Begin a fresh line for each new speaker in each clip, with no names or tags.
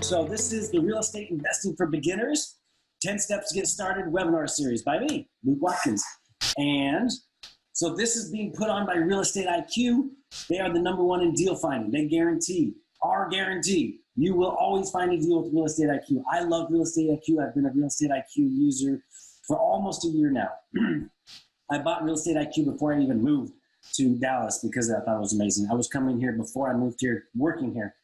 So this is the Real Estate Investing for Beginners, 10 Steps to Get Started webinar series by me, Luke Watkins. And so this is being put on by Real Estate IQ. They are the #1 in deal finding. They guarantee, you will always find a deal with Real Estate IQ. I love Real Estate IQ. I've been a Real Estate IQ user for almost a year now. I bought Real Estate IQ before I even moved to Dallas because I thought it was amazing. I was coming here before I moved here, working here,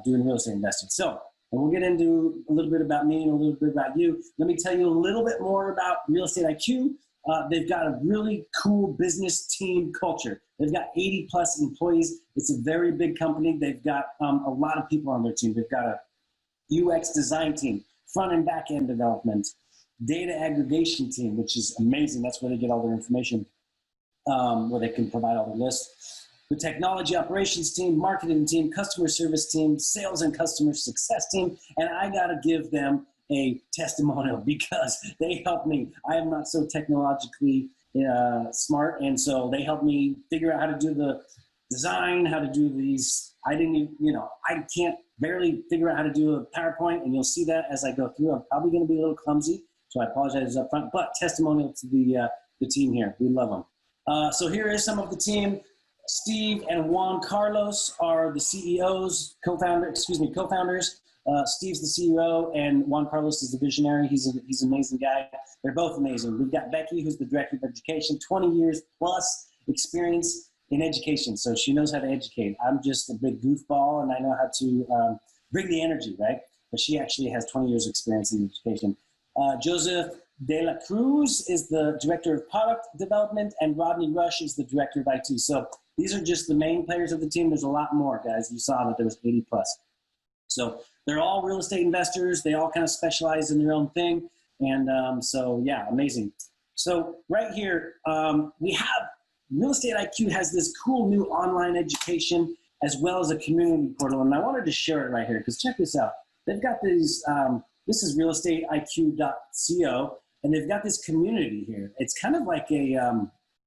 doing real estate investing. So, and we'll get into a little bit about me and a little bit about you. Let me tell you a little bit more about Real Estate IQ. They've got a really cool business team culture. They've got 80+ employees. It's a very big company. They've got a lot of people on their team. They've got a UX design team, front and back end development, data aggregation team, which is amazing. That's where they get all their information, where they can provide all the lists. The technology operations team, marketing team, customer service team, sales and customer success team, and I gotta give them a testimonial because they helped me. I am not so technologically smart, and so they helped me figure out how to do the design, how to do these. I didn't even, I can't barely figure out how to do a PowerPoint, and you'll see that as I go through. I'm probably gonna be a little clumsy, so I apologize up front, but testimonial to the team here. We love them. So here is some of the team. Steve and Juan Carlos are the CEOs, co-founders. Steve's the CEO and Juan Carlos is the visionary. He's an amazing guy. They're both amazing. We've got Becky, who's the director of education, 20 years plus experience in education. So she knows how to educate. I'm just a big goofball and I know how to bring the energy, right? But she actually has 20 years experience in education. Joseph De La Cruz is the director of product development and Rodney Rush is the director of IT. So these are just the main players of the team. There's a lot more, guys. You saw that there was 80+. So they're all real estate investors. They all kind of specialize in their own thing. And so, yeah, amazing. So right here, we have Real Estate IQ has this cool new online education as well as a community portal. And I wanted to share it right here because check this out. They've got these, this is realestateiq.co, and they've got this community here. It's kind of like a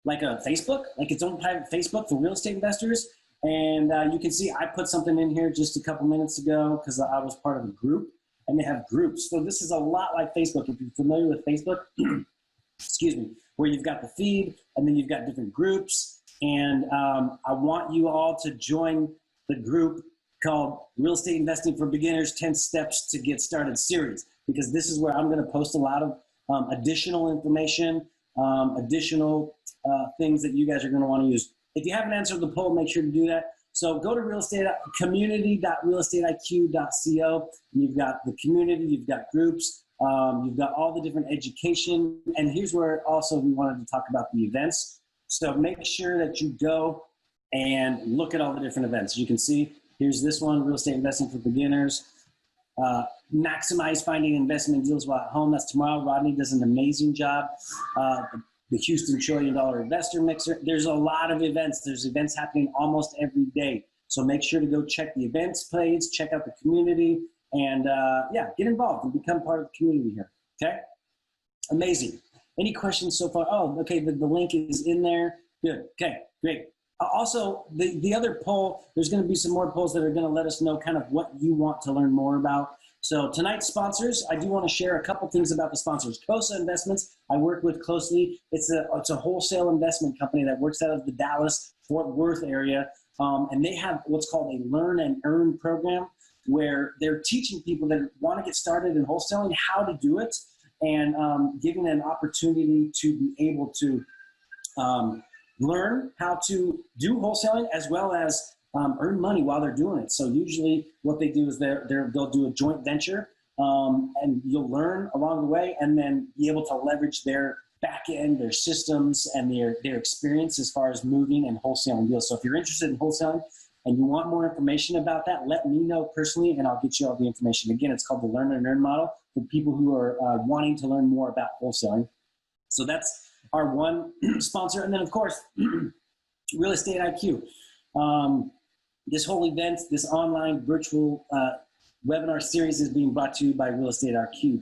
Facebook, like its own private Facebook for real estate investors. And you can see I put something in here just a couple minutes ago because I was part of a group, and they have groups. So this is a lot like Facebook. If you're familiar with Facebook, excuse me, where you've got the feed and then you've got different groups. And I want you all to join the group called Real Estate Investing for Beginners, 10 Steps to Get Started series, because this is where I'm going to post a lot of additional information, additional things that you guys are going to want to use. If you haven't answered the poll, make sure to do that. So go to community.realestateiq.co. You've got the community, you've got groups, you've got all the different education. And here's where also we wanted to talk about the events. So make sure that you go and look at all the different events. You can see, here's this one, Real Estate Investing for Beginners. Maximize finding investment deals while at home. That's tomorrow. Rodney does an amazing job. The Houston $1 trillion investor mixer. There's a lot of events. There's events happening almost every day. So make sure to go check the events page, check out the community, and yeah, get involved and become part of the community here, okay? Amazing. Any questions so far? Oh, okay, the link is in there. Good, okay, great. Also, the other poll, there's gonna be some more polls that are gonna let us know kind of what you want to learn more about. So tonight's sponsors, I do want to share a couple things about the sponsors. COSA Investments, I work with closely. It's a wholesale investment company that works out of the Dallas-Fort Worth area. And they have what's called a Learn and Earn program where they're teaching people that want to get started in wholesaling how to do it and giving an opportunity to be able to learn how to do wholesaling as well as earn money while they're doing it. So usually what they do is they'll do a joint venture and you'll learn along the way and then be able to leverage their back end, their systems, and their experience as far as moving and wholesaling deals. So if you're interested in wholesaling and you want more information about that, let me know personally and I'll get you all the information. Again, it's called the Learn and Earn model for people who are wanting to learn more about wholesaling. So that's our one sponsor. And then of course, Real Estate IQ. This whole event, this online virtual webinar series is being brought to you by Real Estate IQ.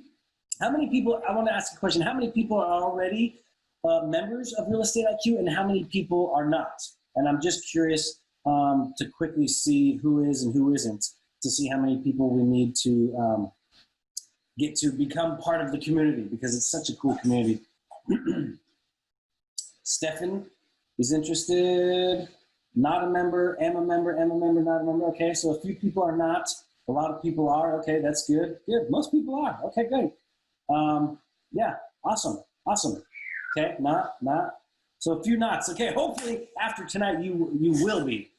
How many people, I want to ask a question, how many people are already members of Real Estate IQ and how many people are not? And I'm just curious to quickly see who is and who isn't. to see how many people we need to get to become part of the community, because it's such a cool community. Stefan is interested. Not a member, am a member, not a member. Okay, so a few people are not. A lot of people are. Okay, that's good. Good. Most people are. Okay, great. Yeah, awesome. Okay, not. So a few knots. Okay, hopefully after tonight you will be.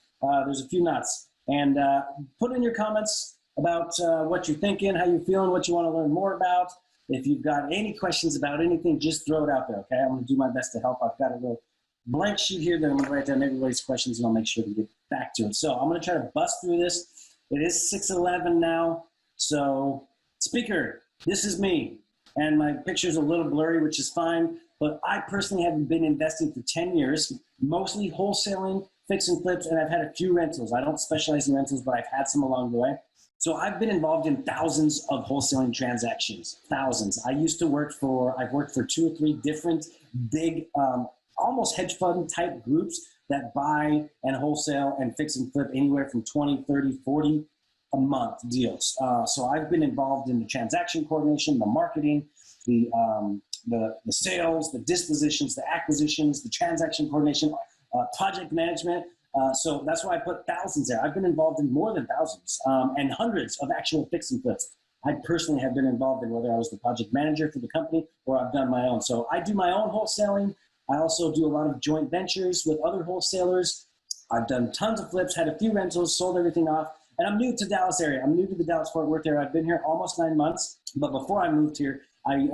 There's a few knots. And put in your comments about what you're thinking, how you're feeling, what you want to learn more about. If you've got any questions about anything, just throw it out there, okay? I'm going to do my best to help. I've got a little blank sheet here that I'm going to write down everybody's questions, and I'll make sure to get back to it. So I'm going to try to bust through this. It is 6:11 now. So speaker, this is me. And my picture's a little blurry, which is fine. But I personally have been investing for 10 years, mostly wholesaling, fix and flips, and I've had a few rentals. I don't specialize in rentals, but I've had some along the way. So I've been involved in thousands of wholesaling transactions, thousands. I've worked for 2 or 3 different big, almost hedge fund type groups that buy and wholesale and fix and flip anywhere from 20, 30, 40 a month deals. So I've been involved in the transaction coordination, the marketing, the sales, the dispositions, the acquisitions, the transaction coordination, project management. So that's why I put thousands there. I've been involved in more than thousands and hundreds of actual fix and flips. I personally have been involved in, whether I was the project manager for the company or I've done my own. So I do my own wholesaling. I also do a lot of joint ventures with other wholesalers. I've done tons of flips, had a few rentals, sold everything off. And I'm new to the Dallas area. I'm new to the Dallas-Fort Worth area. I've been here almost 9 months. But before I moved here, I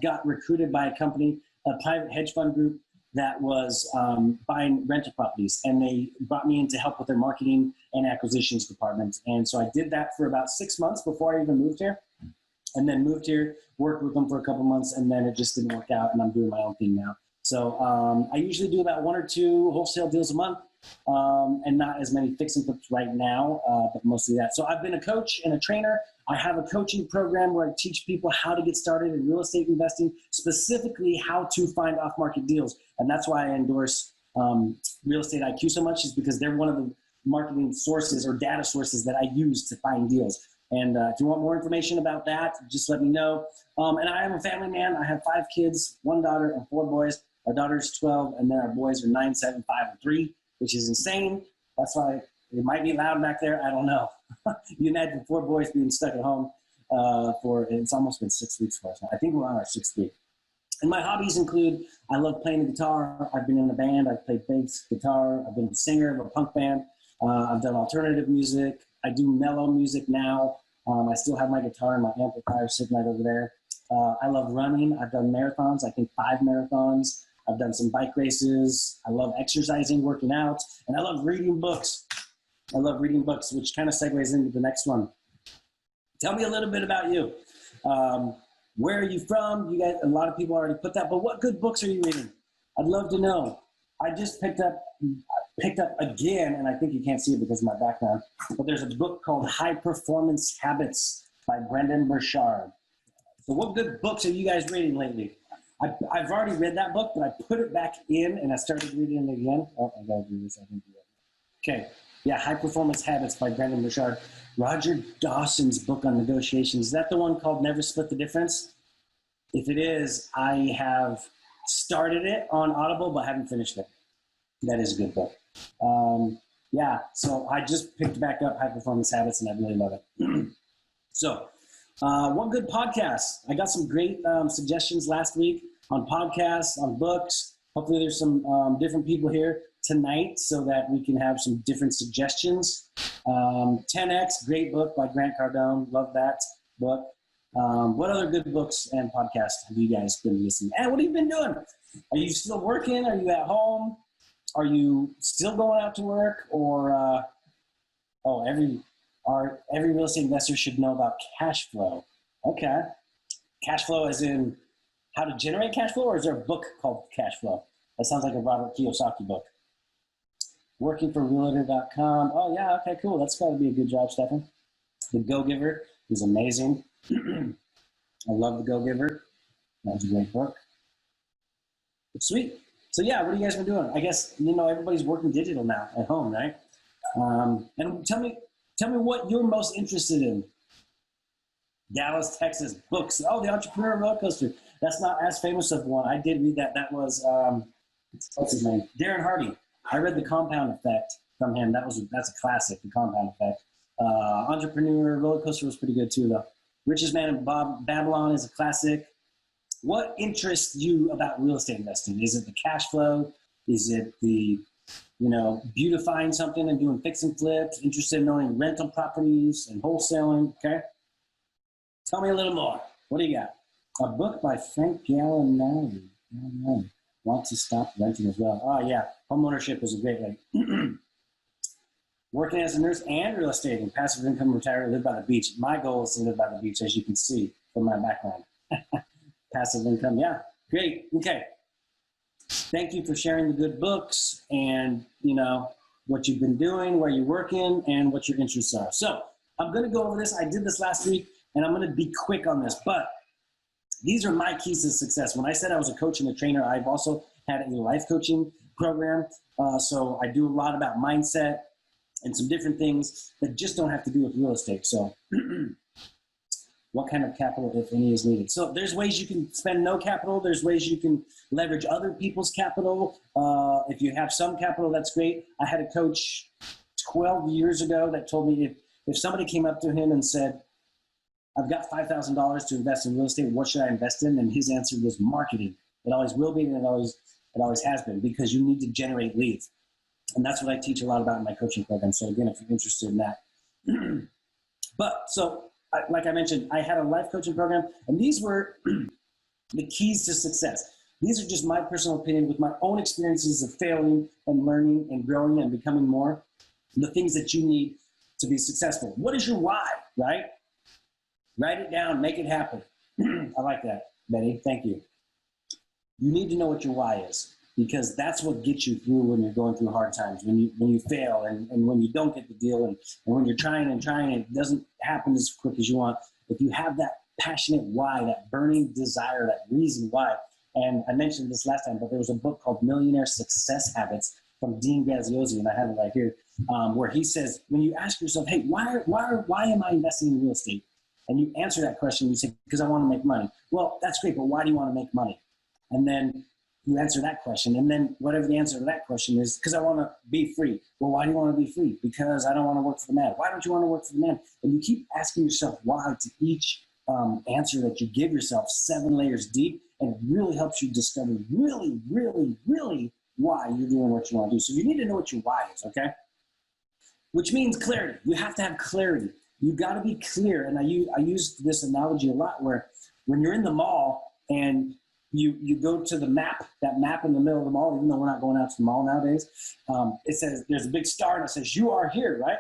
got recruited by a company, a private hedge fund group, that was buying rental properties, and they brought me in to help with their marketing and acquisitions department. And so I did that for about 6 months before I even moved here, and then moved here, worked with them for a couple months, and then it just didn't work out, and I'm doing my own thing now. So I usually do about 1 or 2 wholesale deals a month, and not as many fix and flips right now, but mostly that. So I've been a coach and a trainer. I have a coaching program where I teach people how to get started in real estate investing, specifically how to find off-market deals. And that's why I endorse Real Estate IQ so much, is because they're one of the marketing sources or data sources that I use to find deals. And if you want more information about that, just let me know. And I am a family man. I have 5 kids, 1 daughter and 4 boys. Our daughter's 12, and then our boys are 9, 7, 5, and 3, which is insane. That's why it might be loud back there. I don't know. You imagine 4 boys being stuck at home it's almost been 6 weeks for us now. I think we're on our 6th week. And my hobbies include, I love playing the guitar. I've been in a band. I've played bass guitar. I've been a singer of a punk band. I've done alternative music. I do mellow music now. I still have my guitar and my amplifier sitting right over there. I love running. I've done marathons, I think 5 marathons. I've done some bike races. I love exercising, working out, and I love reading books. I love reading books, which kind of segues into the next one. Tell me a little bit about you. Where are you from? You guys, a lot of people already put that, but what good books are you reading? I'd love to know. I just picked up again, and I think you can't see it because of my background, but there's a book called High Performance Habits by Brendon Burchard. So what good books are you guys reading lately? I've already read that book, but I put it back in and I started reading it again. Oh, I gotta do this. I can do that. Okay. Yeah, High Performance Habits by Brendon Burchard. Roger Dawson's book on negotiations. Is that the one called Never Split the Difference? If it is, I have started it on Audible, but haven't finished it. That is a good book. Yeah, so I just picked back up High Performance Habits, and I really love it. So, one good podcast. I got some great suggestions last week on podcasts, on books. Hopefully there's some different people here tonight so that we can have some different suggestions. 10X, great book by Grant Cardone. Love that book. What other good books and podcasts have you guys been listening? And what have you been doing? Are you still working? Are you at home? Are you still going out to work? Or, every real estate investor should know about cash flow. Okay. Cash flow as in how to generate cash flow, or is there a book called Cash Flow? That sounds like a Robert Kiyosaki book. Working for Realtor.com. Oh, yeah, okay, cool. That's got to be a good job, Stefan. The Go-Giver is amazing. I love The Go-Giver. That was a great book. Sweet. So, yeah, what have you guys been doing? I guess, everybody's working digital now at home, right? And tell me, Tell me what you're most interested in. Dallas, Texas, books. Oh, The Entrepreneur Roller Coaster. That's not as famous of one. I did read that. That was, what's his name? Darren Hardy. I read The Compound Effect from him. That's a classic, The Compound Effect. Entrepreneur Roller Coaster was pretty good too, though. Richest Man in Babylon is a classic. What interests you about real estate investing? Is it the cash flow? Is it the, beautifying something and doing fix and flips? Interested in owning rental properties and wholesaling? Okay. Tell me a little more. What do you got? A book by Frank Gallinari. Want to stop renting as well. Oh, yeah. Homeownership is a great way. Working as a nurse and real estate and passive income retire, live by the beach. My goal is to live by the beach, as you can see from my background. Passive income, yeah. Great. Okay. Thank you for sharing the good books and, what you've been doing, where you're working, and what your interests are. So I'm going to go over this. I did this last week, and I'm going to be quick on this, but these are my keys to success. When I said I was a coach and a trainer, I've also had a life coaching program. So I do a lot about mindset and some different things that just don't have to do with real estate. So what kind of capital, if any, is needed? So there's ways you can spend no capital. There's ways you can leverage other people's capital. If you have some capital, that's great. I had a coach 12 years ago that told me if somebody came up to him and said, I've got $5,000 to invest in real estate, what should I invest in? And his answer was marketing. It always will be, and it always has been, because you need to generate leads. And that's what I teach a lot about in my coaching program. So again, if you're interested in that. Like I mentioned, I had a life coaching program, and these were the keys to success. These are just my personal opinion with my own experiences of failing and learning and growing and becoming more. The things that you need to be successful. What is your why, right? Write it down, make it happen. I like that, Betty. Thank you. You need to know what your why is, because that's what gets you through when you're going through hard times, when you fail and when you don't get the deal and when you're trying and it doesn't happen as quick as you want. If you have that passionate why, that burning desire, that reason why. And I mentioned this last time, but there was a book called Millionaire Success Habits from Dean Graziosi, and I have it right here, where he says, when you ask yourself, hey, why am I investing in real estate? And you answer that question, you say, because I want to make money. Well, that's great, but why do you want to make money? And then you answer that question. And then whatever the answer to that question is, because I want to be free. Well, why do you want to be free? Because I don't want to work for the man. Why don't you want to work for the man? And you keep asking yourself why to each answer that you give yourself 7 layers deep. And it really helps you discover really, really, really why you're doing what you want to do. So you need to know what your why is, okay? Which means clarity. You have to have clarity. You got to be clear. And I use this analogy a lot, where when you're in the mall and you go to the map, that map in the middle of the mall, even though we're not going out to the mall nowadays, it says there's a big star and it says you are here, right?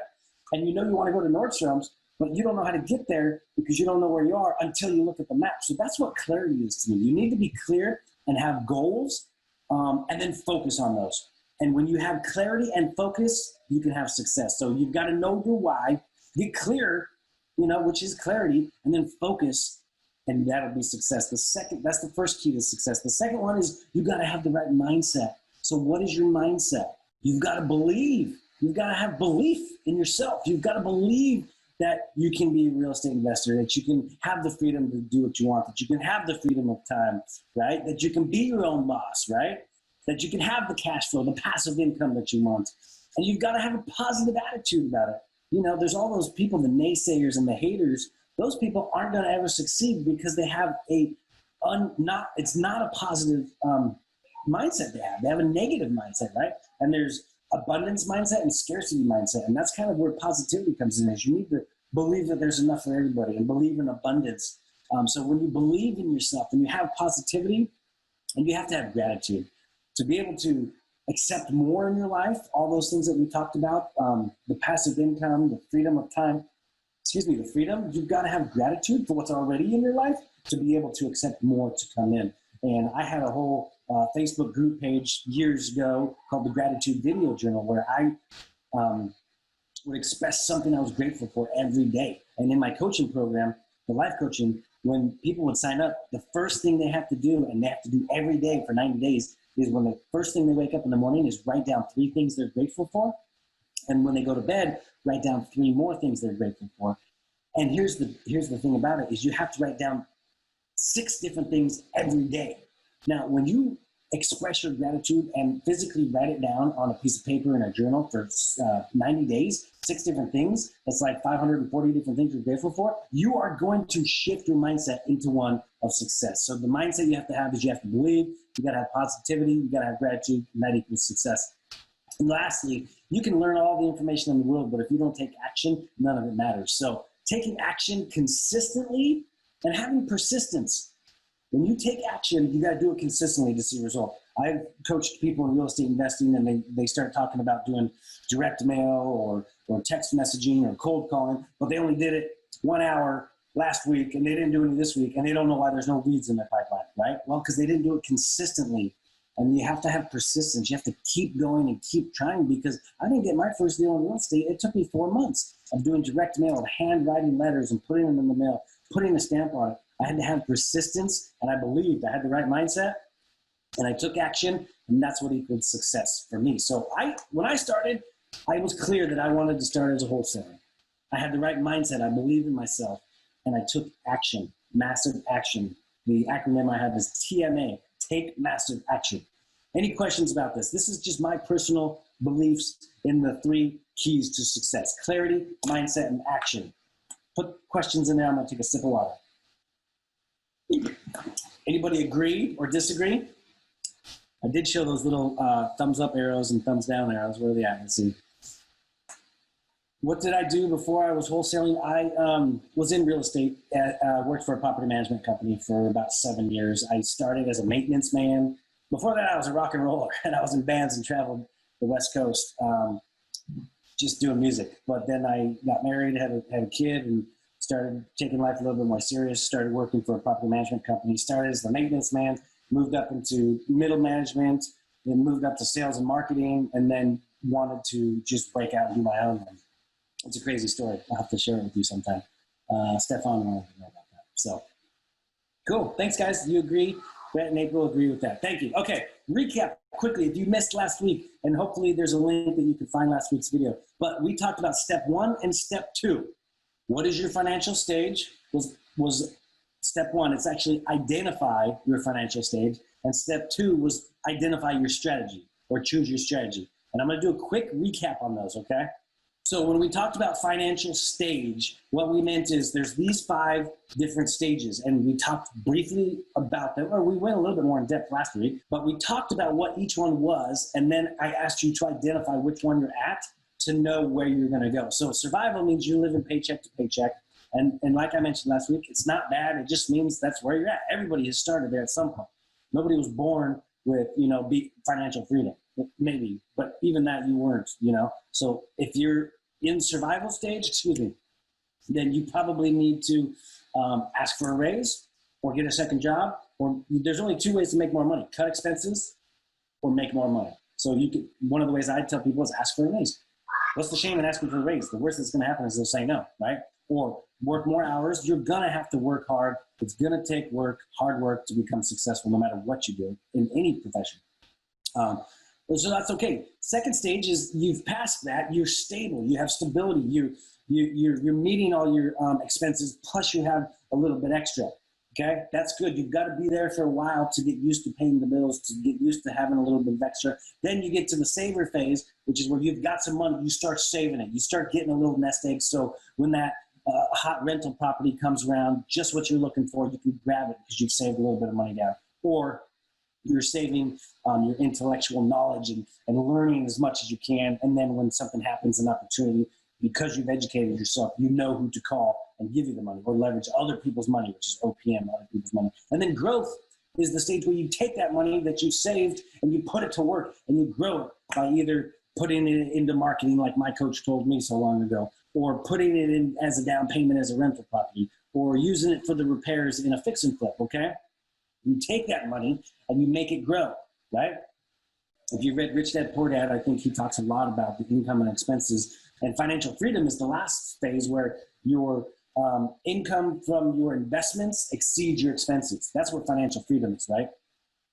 And you know you want to go to Nordstrom's, but you don't know how to get there because you don't know where you are until you look at the map. So that's what clarity is to me. You need to be clear and have goals, and then focus on those. And when you have clarity and focus, you can have success. So you've got to know your why, get clear, which is clarity, and then focus, and that'll be success. That's the first key to success. The second one is you got to have the right mindset. So what is your mindset? You've got to believe. You've got to have belief in yourself. You've got to believe that you can be a real estate investor, that you can have the freedom to do what you want, that you can have the freedom of time, right? That you can be your own boss, right? That you can have the cash flow, the passive income that you want. And you've got to have a positive attitude about it. There's all those people, the naysayers and the haters. Those people aren't going to ever succeed because they have it's not a positive mindset they have. They have a negative mindset, right? And there's abundance mindset and scarcity mindset. And that's kind of where positivity comes in, is you need to believe that there's enough for everybody and believe in abundance. So when you believe in yourself and you have positivity, and you have to have gratitude to be able to accept more in your life, all those things that we talked about, the passive income, the freedom of time, the freedom, you've got to have gratitude for what's already in your life to be able to accept more to come in. And I had a whole Facebook group page years ago called the Gratitude Video Journal, where I would express something I was grateful for every day. And in my coaching program, the life coaching, when people would sign up, the first thing they have to do, and they have to do every day for 90 days, is when the first thing they wake up in the morning is write down 3 things they're grateful for. And when they go to bed, write down 3 more things they're grateful for. And here's the thing about it is you have to write down 6 different things every day. Now, when you express your gratitude and physically write it down on a piece of paper in a journal for 90 days, 6 different things, that's like 540 different things you're grateful for, you are going to shift your mindset into one of success. So the mindset you have to have is you have to believe, you got to have positivity, you got to have gratitude, and that equals success. And lastly, you can learn all the information in the world, but if you don't take action, none of it matters. So taking action consistently and having persistence. When you take action, you got to do it consistently to see a result. I've coached people in real estate investing, and they start talking about doing direct mail or text messaging or cold calling, but they only did it 1 hour last week, and they didn't do any this week, and they don't know why there's no leads in their pipeline, right? Well, because they didn't do it consistently. And you have to have persistence. You have to keep going and keep trying, because I didn't get my first deal in real estate. It took me 4 months of doing direct mail, of handwriting letters and putting them in the mail, putting a stamp on it. I had to have persistence, and I believed I had the right mindset, and I took action, and that's what equaled success for me. So when I started, I was clear that I wanted to start as a wholesaler. I had the right mindset. I believed in myself, and I took action, massive action. The acronym I have is TMA. Take massive action. Any questions about this? This is just my personal beliefs in the 3 keys to success: clarity, mindset, and action. Put questions in there. I'm going to take a sip of water. Anybody agree or disagree? I did show those little thumbs up arrows and thumbs down arrows. Where are they at? Let's see. What did I do before I was wholesaling? I was in real estate, worked for a property management company for about 7 years. I started as a maintenance man. Before that, I was a rock and roller, and I was in bands and traveled the West Coast just doing music. But then I got married, had a kid, and started taking life a little bit more serious, started working for a property management company, started as the maintenance man, moved up into middle management, then moved up to sales and marketing, and then wanted to just break out and do my own thing. It's a crazy story. I'll have to share it with you sometime. Stefan wanted to know about that. So, cool. Thanks, guys. You agree? Brett and April agree with that. Thank you. Okay, recap quickly. If you missed last week, and hopefully there's a link that you can find last week's video, but we talked about step 1 and step 2. What is your financial stage? Was step 1. It's actually identify your financial stage. And step 2 was identify your strategy, or choose your strategy. And I'm going to do a quick recap on those, okay? So when we talked about financial stage, what we meant is there's these 5 different stages, and we talked briefly about them, or we went a little bit more in depth last week, but we talked about what each one was, and then I asked you to identify which one you're at to know where you're going to go. So survival means you're living paycheck to paycheck, and like I mentioned last week, it's not bad. It just means that's where you're at. Everybody has started there at some point. Nobody was born with, financial freedom, maybe, but even that you weren't, So if you're in survival stage, then you probably need to ask for a raise or get a second job, or there's only 2 ways to make more money: cut expenses or make more money. So one of the ways I tell people is ask for a raise. What's the shame in asking for a raise? The worst that's going to happen is they'll say no, right? Or work more hours. You're going to have to work hard. It's going to take hard work to become successful, no matter what you do in any profession. So that's okay. Second stage is you've passed that. You're stable. You have stability. You're meeting all your expenses, plus you have a little bit extra. Okay, that's good. You've got to be there for a while to get used to paying the bills, to get used to having a little bit of extra. Then you get to the saver phase, which is where you've got some money. You start saving it. You start getting a little nest egg. So when that hot rental property comes around, just what you're looking for, you can grab it because you've saved a little bit of money down. Or you're saving your intellectual knowledge and learning as much as you can. And then when something happens, an opportunity, because you've educated yourself, you know who to call and give you the money, or leverage other people's money, which is OPM, other people's money. And then growth is the stage where you take that money that you saved and you put it to work and you grow it by either putting it into marketing, like my coach told me so long ago, or putting it in as a down payment as a rental property, or using it for the repairs in a fix and flip, okay? You take that money and you make it grow, right? If you read Rich Dad Poor Dad, I think he talks a lot about the income and expenses. And financial freedom is the last phase where your income from your investments exceeds your expenses. That's what financial freedom is, right?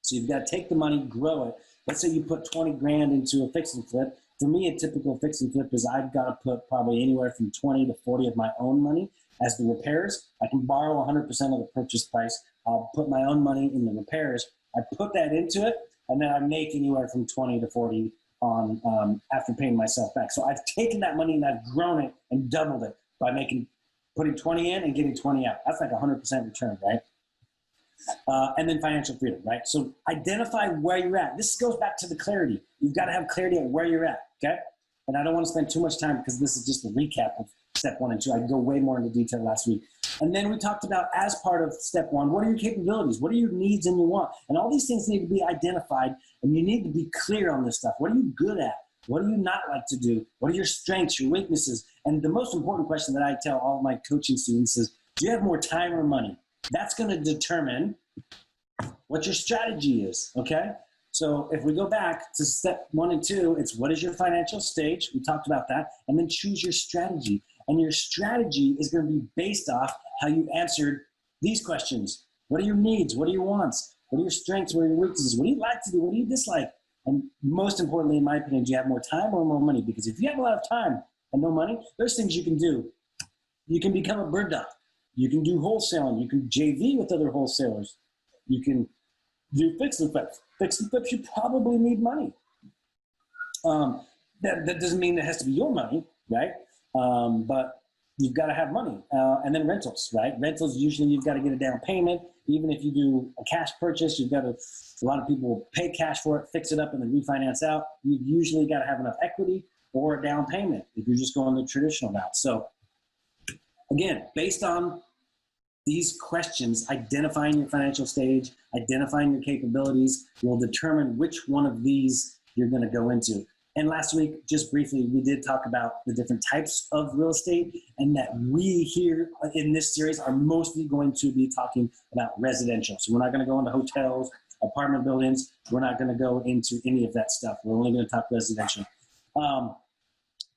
So you've got to take the money, grow it. Let's say you put 20 grand into a fix and flip For me, a typical fix and flip is I've got to put probably anywhere from 20 to 40 of my own money as the repairs. I can borrow 100% of the purchase price. I'll put my own money in the repairs. I put that into it, and then I make anywhere from 20 to 40 on after paying myself back. So I've taken that money and I've grown it and doubled it by putting 20 in and getting 20 out. That's like 100% return, right? And then financial freedom, right? So identify where you're at. This goes back to the clarity. You've got to have clarity on where you're at, okay? And I don't want to spend too much time because this is just a recap of step 1 and 2. I can go way more into detail last week. And then we talked about, as part of step 1, what are your capabilities? What are your needs and your wants? And all these things need to be identified, and you need to be clear on this stuff. What are you good at? What do you not like to do? What are your strengths, your weaknesses? And the most important question that I tell all of my coaching students is, do you have more time or money? That's going to determine what your strategy is, okay? So if we go back to step 1 and 2, it's what is your financial stage? We talked about that. And then choose your strategy. And your strategy is going to be based off how you answered these questions. What are your needs? What are your wants? What are your strengths? What are your weaknesses? What do you like to do? What do you dislike? And most importantly, in my opinion, do you have more time or more money? Because if you have a lot of time and no money, there's things you can do. You can become a bird dog. You can do wholesaling. You can JV with other wholesalers. You can do fix and flips. Fix and flips, you probably need money. That doesn't mean it has to be your money, right? But you've got to have money. And then rentals, right? Rentals, usually you've got to get a down payment. Even if you do a cash purchase, you've got to, a lot of people will pay cash for it, fix it up, and then refinance out. You've usually got to have enough equity or a down payment if you're just going the traditional route. So again, based on these questions, identifying your financial stage, identifying your capabilities will determine which one of these you're going to go into. And last week, just briefly, we did talk about the different types of real estate, and that we here in this series are mostly going to be talking about residential. So we're not going to go into hotels, apartment buildings. We're not going to go into any of that stuff. We're only going to talk residential.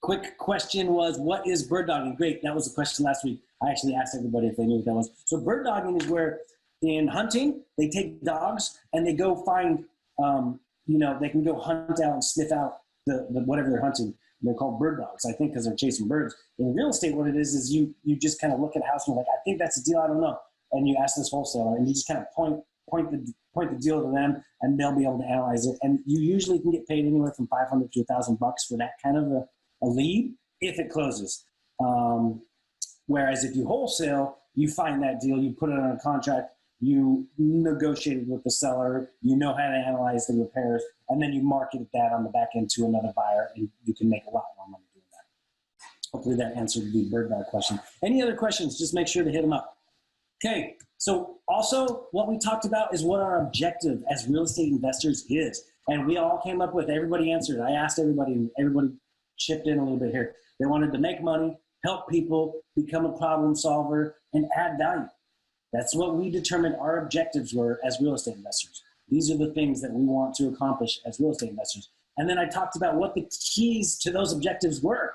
Quick question was, what is bird dogging? Great, that was the question last week. I actually asked everybody if they knew what that was. So bird dogging is where in hunting, they take dogs and they go find, they can go hunt out and sniff out the whatever they're hunting. They're called bird dogs, I think, because they're chasing birds. In real estate, what it is you just kind of look at a house and you're like, I think that's a deal, I don't know. And you ask this wholesaler and you just kind of point the deal to them and they'll be able to analyze it. And you usually can get paid anywhere from $500 to $1,000 for that kind of a lead if it closes. Whereas if you wholesale, you find that deal, you put it on a contract, you negotiated with the seller, you know how to analyze the repairs, and then you market that on the back end to another buyer, and you can make a lot more money doing that. Hopefully that answered the bird dog question. Any other questions, just make sure to hit them up. Okay, so also what we talked about is what our objective as real estate investors is. And we all came up with, everybody answered. I asked everybody, and everybody chipped in a little bit here. They wanted to make money, help people, become a problem solver, and add value. That's what we determined our objectives were as real estate investors. These are the things that we want to accomplish as real estate investors. And then I talked about what the keys to those objectives were.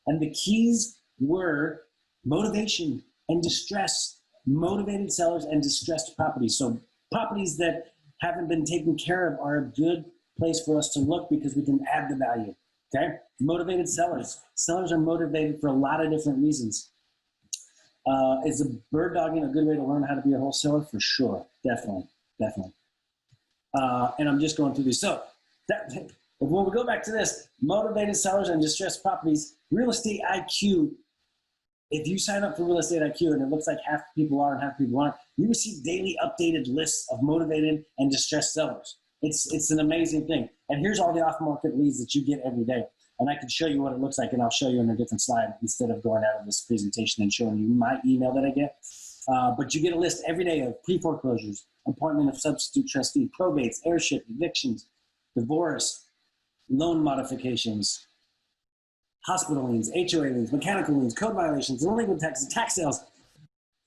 And the keys were motivation and distress, motivated sellers and distressed properties. So properties that haven't been taken care of are a good place for us to look because we can add the value. Okay, motivated sellers. Sellers are motivated for a lot of different reasons. Is a bird dogging a good way to learn how to be a wholesaler? For sure, definitely. And I'm just going through these. So when we go back to this, motivated sellers and distressed properties, Real Estate IQ. If you sign up for Real Estate IQ and it looks like half the people are and half the people aren't, you receive daily updated lists of motivated and distressed sellers. It's an amazing thing. And here's all the off-market leads that you get every day. And I can show you what it looks like, and I'll show you in a different slide instead of going out of this presentation and showing you my email that I get. But you get a list every day of pre-foreclosures, appointment of substitute trustee, probates, heirship, evictions, divorce, loan modifications, hospital liens, HOA liens, mechanical liens, code violations, delinquent taxes, tax sales.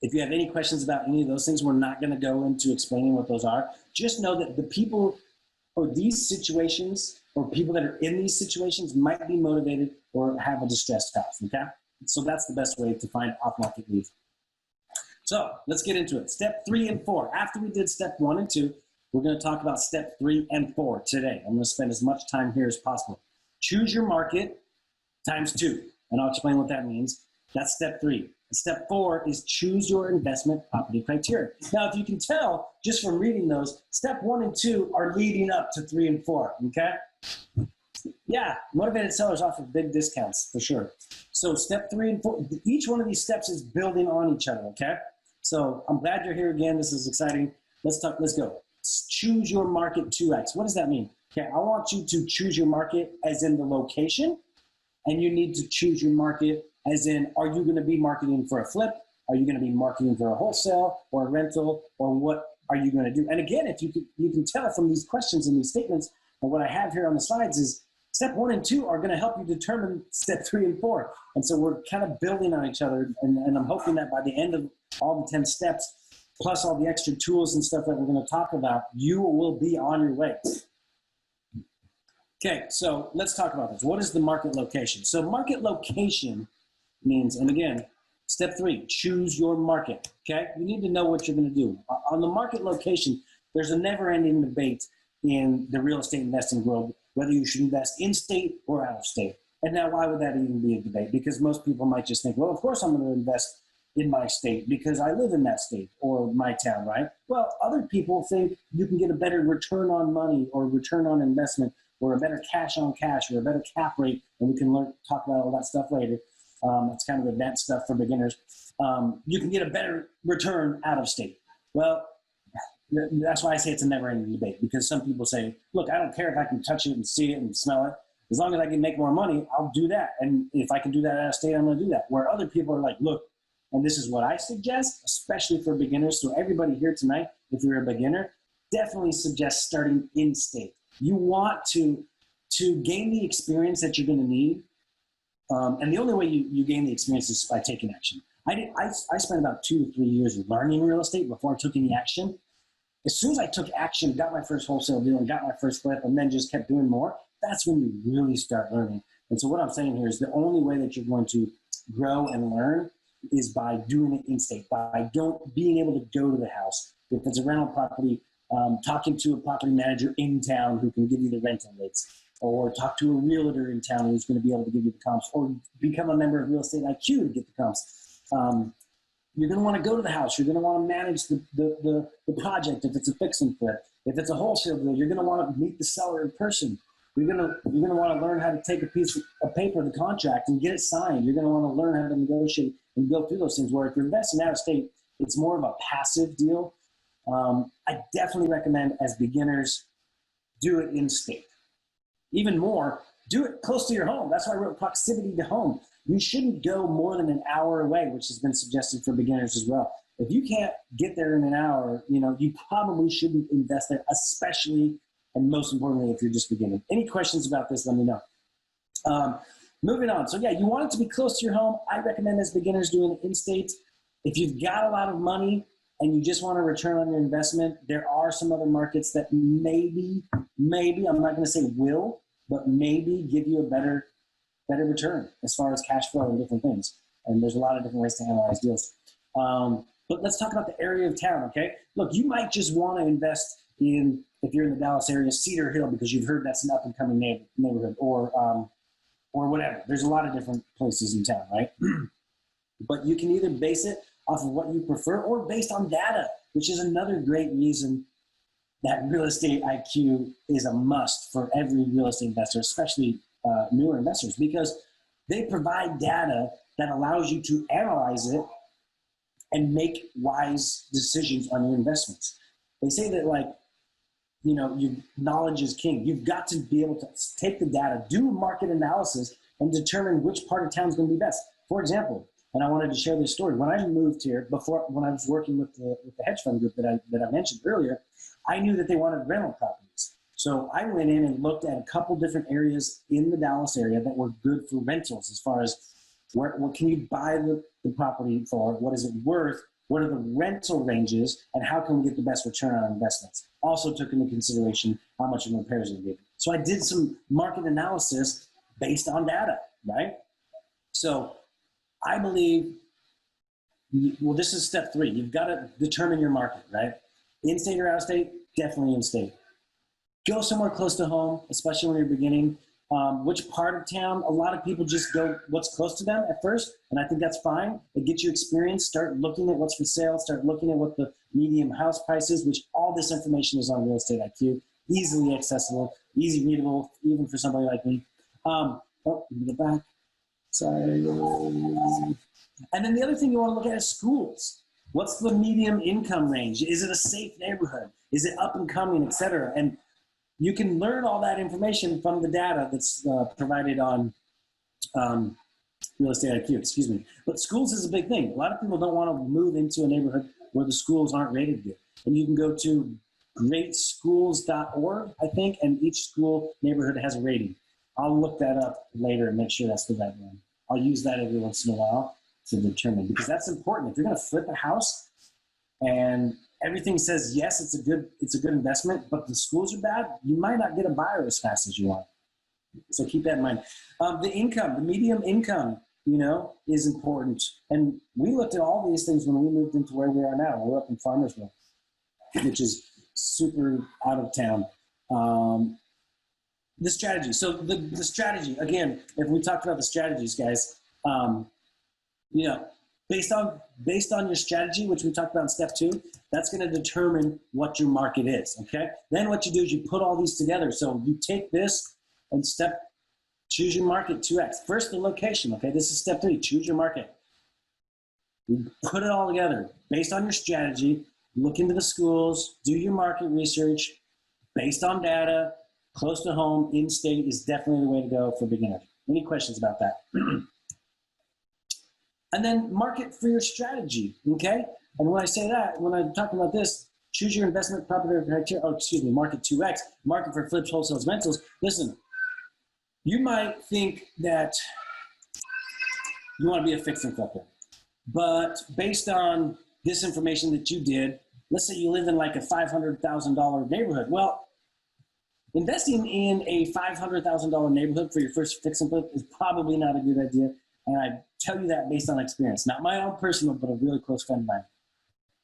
If you have any questions about any of those things, we're not going to go into explaining what those are. Just know that the people or these situations or people that are in these situations might be motivated or have a distressed house, okay? So that's the best way to find off-market leads. So let's get into it. Step 3 and 4. After we did step 1 and 2, we're going to talk about step 3 and 4 today. I'm going to spend as much time here as possible. choose your market times 2. And I'll explain what that means. That's step 3. Step 4 is choose your investment property criteria. Now, if you can tell just from reading those, step 1 and 2 are leading up to 3 and 4, okay? Yeah, motivated sellers offer big discounts for sure. So step 3 and 4, each one of these steps is building on each other, okay? So I'm glad you're here again. This is exciting. Let's go. Choose your market 2x. What does that mean? Okay, I want you to choose your market as in the location, and you need to choose your market as in, are you going to be marketing for a flip? Are you going to be marketing for a wholesale or a rental, or what are you going to do? And again, if you can tell from these questions and these statements, and what I have here on the slides is step 1 and 2 are going to help you determine step 3 and 4. And so we're kind of building on each other, and I'm hoping that by the end of all the 10 steps, plus all the extra tools and stuff that we're going to talk about, you will be on your way. Okay, so let's talk about this. What is the market location? So market location means, and again, step 3, choose your market, okay? You need to know what you're going to do. On the market location, there's a never-ending debate in the real estate investing world, whether you should invest in state or out of state. And now, why would that even be a debate? Because most people might just think, well, of course I'm going to invest in my state because I live in that state or my town, right? Well, other people think you can get a better return on money or return on investment or a better cash on cash or a better cap rate, and we can talk about all that stuff later. It's kind of advanced stuff for beginners. You can get a better return out of state. Well, that's why I say it's a never-ending debate, because some people say, look, I don't care if I can touch it and see it and smell it. As long as I can make more money, I'll do that. And if I can do that out of state, I'm going to do that. Where other people are like, look, and this is what I suggest, especially for beginners. So everybody here tonight, if you're a beginner, definitely suggest starting in state. You want to gain the experience that you're going to need. And the only way you gain the experience is by taking action. I spent about 2 to 3 years learning real estate before I took any action. As soon as I took action, got my first wholesale deal and got my first flip, and then just kept doing more, that's when you really start learning. And so what I'm saying here is the only way that you're going to grow and learn is by doing it in state, by being able to go to the house. If it's a rental property, talking to a property manager in town who can give you the rental rates, or talk to a realtor in town who's going to be able to give you the comps, or become a member of Real Estate IQ to get the comps. You're going to want to go to the house. You're going to want to manage the project if it's a fix and flip. If it's a wholesale deal, you're going to want to meet the seller in person. You're going to want to learn how to take a piece of paper, the contract, and get it signed. You're going to want to learn how to negotiate and go through those things. Where if you're investing out of state, it's more of a passive deal. I definitely recommend, as beginners, do it in state. Even more, do it close to your home. That's why I wrote proximity to home. You shouldn't go more than an hour away, which has been suggested for beginners as well. If you can't get there in an hour, you probably shouldn't invest there, especially and most importantly, if you're just beginning. Any questions about this, let me know. Moving on. So yeah, you want it to be close to your home. I recommend as beginners doing it in state. If you've got a lot of money and you just want a return on your investment, there are some other markets that maybe, I'm not going to say will, but maybe give you a better return as far as cash flow and different things. And there's a lot of different ways to analyze deals. But let's talk about the area of town, okay? Look, you might just want to invest in, if you're in the Dallas area, Cedar Hill, because you've heard that's an up-and-coming neighborhood, or whatever. There's a lot of different places in town, right? But you can either base it off of what you prefer or based on data, which is another great reason that Real Estate IQ is a must for every real estate investor, especially newer investors, because they provide data that allows you to analyze it and make wise decisions on your investments. They say that, knowledge is king. You've got to be able to take the data, do market analysis, and determine which part of town is going to be best. For example, and I wanted to share this story. When I moved here, when I was working with the hedge fund group that I mentioned earlier, I knew that they wanted rental properties. So I went in and looked at a couple different areas in the Dallas area that were good for rentals, as far as what can you buy the property for, what is it worth, what are the rental ranges, and how can we get the best return on investments. Also took into consideration how much in repairs it needed. So I did some market analysis based on data, right? So I believe, well, this is step 3. You've got to determine your market, right? In-state or out-of-state? Definitely in-state. Go somewhere close to home, especially when you're beginning. which part of town. A lot of people just go what's close to them at first, and I think that's fine. It gets you experience. Start looking at what's for sale. Start looking at what the medium house price is, which all this information is on Real Estate IQ. Easily accessible, easy readable, even for somebody like me. Oh, let me get back. Sorry. And then the other thing you want to look at is schools. What's the medium income range? Is it a safe neighborhood? Is it up and coming, et cetera? And you can learn all that information from the data that's provided on Real Estate IQ, excuse me. But schools is a big thing. A lot of people don't want to move into a neighborhood where the schools aren't rated good. And you can go to greatschools.org, I think, and each school neighborhood has a rating. I'll look that up later and make sure that's the right one. I'll use that every once in a while to determine, because that's important. If you're going to flip a house and everything says yes, it's a good investment, but the schools are bad, you might not get a buyer as fast as you want. So keep that in mind. The income, the medium income, is important. And we looked at all these things when we moved into where we are now. We're up in Farmersville, which is super out of town. The strategy. So the strategy, again, if we talked about the strategies, guys, based on your strategy, which we talked about in step 2, that's going to determine what your market is. Okay. Then what you do is you put all these together. So you take this and choose your market 2x. First, the location. Okay. This is step 3. Choose your market. You put it all together based on your strategy. Look into the schools, do your market research based on data, close to home, in-state is definitely the way to go for beginners. Any questions about that? And then market for your strategy, okay? And when I say that, when I'm talking about this, choose your investment property criteria, market 2x, market for flips, wholesales, rentals. Listen, you might think that you want to be a fix and flipper, but based on this information that you did, let's say you live in like a $500,000 neighborhood. Well, investing in a $500,000 neighborhood for your first fix and flip is probably not a good idea. And I tell you that based on experience, not my own personal, but a really close friend of mine.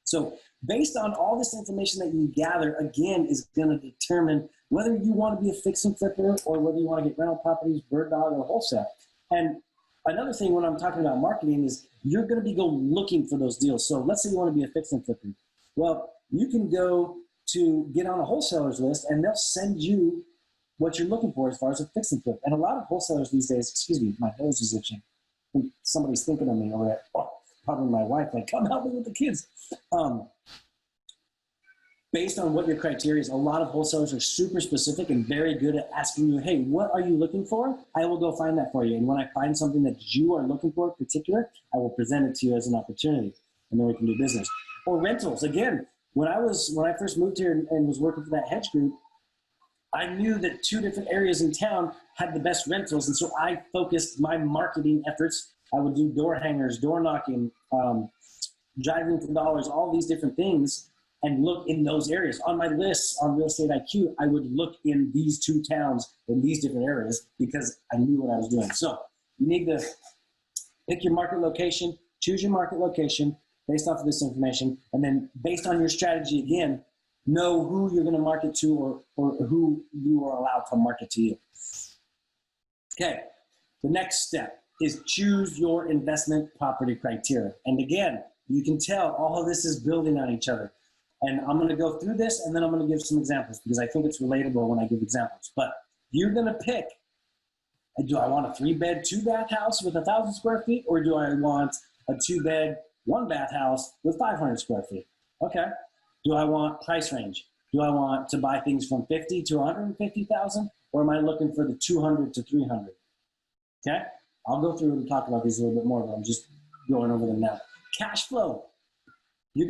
So based on all this information that you gather, again, is going to determine whether you want to be a fix and flipper or whether you want to get rental properties, bird dog, or wholesale. And another thing when I'm talking about marketing is you're going to be looking for those deals. So let's say you want to be a fix and flipper. Well, you can go to get on a wholesaler's list and they'll send you what you're looking for as far as a fix and flip. And a lot of wholesalers these days, excuse me, my nose is itching. Somebody's thinking of me over there. Oh, probably my wife, like, come help me with the kids. Based on what your criteria is, a lot of wholesalers are super specific and very good at asking you, hey, what are you looking for? I will go find that for you. And when I find something that you are looking for in particular, I will present it to you as an opportunity, and then we can do business. Or rentals. Again, when I first moved here and was working for that hedge group, I knew that 2 different areas in town had the best rentals, and so I focused my marketing efforts. I would do door hangers, door knocking, driving for dollars, all these different things, and look in those areas. On my list on Real Estate IQ, I would look in these 2 towns in these different areas because I knew what I was doing. So you need to pick your market location, choose your market location based off of this information, and then based on your strategy, again, know who you're going to market to or who you are allowed to market to you. Okay, the next step is choose your investment property criteria. And again, you can tell all of this is building on each other. And I'm going to go through this and then I'm going to give some examples because I think it's relatable when I give examples. But you're going to pick, do I want a 3-bed, 2-bath house with 1,000 square feet, or do I want a 2-bed, 1-bath house with 500 square feet? Okay. Do I want price range? Do I want to buy things from 50 to 150,000, or am I looking for the 200 to 300? Okay. I'll go through and talk about these a little bit more, but I'm just going over them now. Cash flow. Do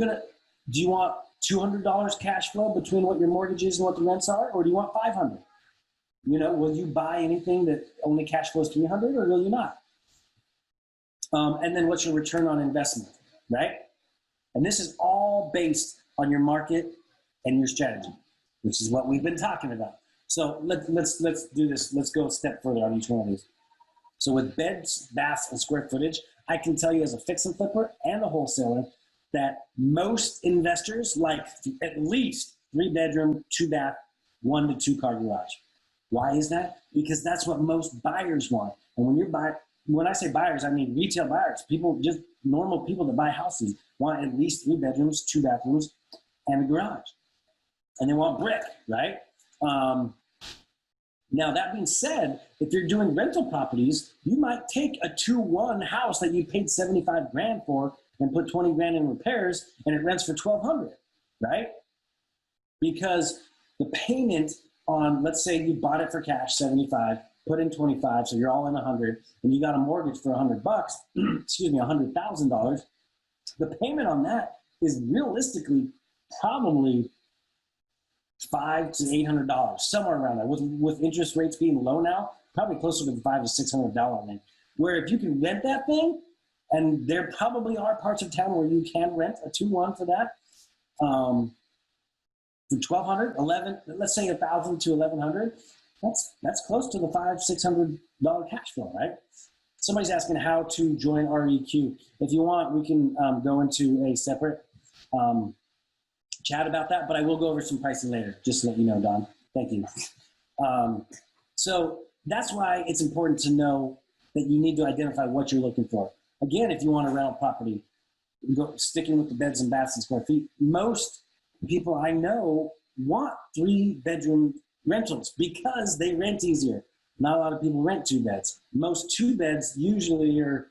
you want $200 cash flow between what your mortgage is and what the rents are, or do you want 500? Will you buy anything that only cash flows 300, or will you not? And then what's your return on investment, right? And this is all based on your market and your strategy, which is what we've been talking about. So let's do this. Let's go a step further on each one of these. So with beds, baths, and square footage, I can tell you as a fix and flipper and a wholesaler that most investors like at least 3-bedroom, 2-bath, 1 to 2 car garage. Why is that? Because that's what most buyers want. And when I say buyers, I mean retail buyers, people, just normal people that buy houses want at least 3 bedrooms, 2 bathrooms, and a garage. And they want brick, right? Now, that being said, if you're doing rental properties, you might take a 2-1 house that you paid 75 grand for and put 20 grand in repairs, and it rents for 1,200, right? Because the payment on, let's say you bought it for cash, 75, put in 25, so you're all in 100, and you got a mortgage for $100, excuse me, $100,000. The payment on that is realistically probably $500 to $800, somewhere around there. With interest rates being low now, probably closer to the $500 to $600 range. Where if you can rent that thing, and there probably are parts of town where you can rent a 2-1 for that, for $1,200, let's say $1,000 to $1,100. That's close to the $500-600 cash flow, right? Somebody's asking how to join REQ. If you want, we can go into a separate chat about that, but I will go over some pricing later, just to let you know, Don. Thank you. So that's why it's important to know that you need to identify what you're looking for. Again, if you want a rental property, sticking with the beds and baths and square feet, most people I know want 3-bedroom rentals because they rent easier. Not a lot of people rent 2 beds. Most 2 beds usually are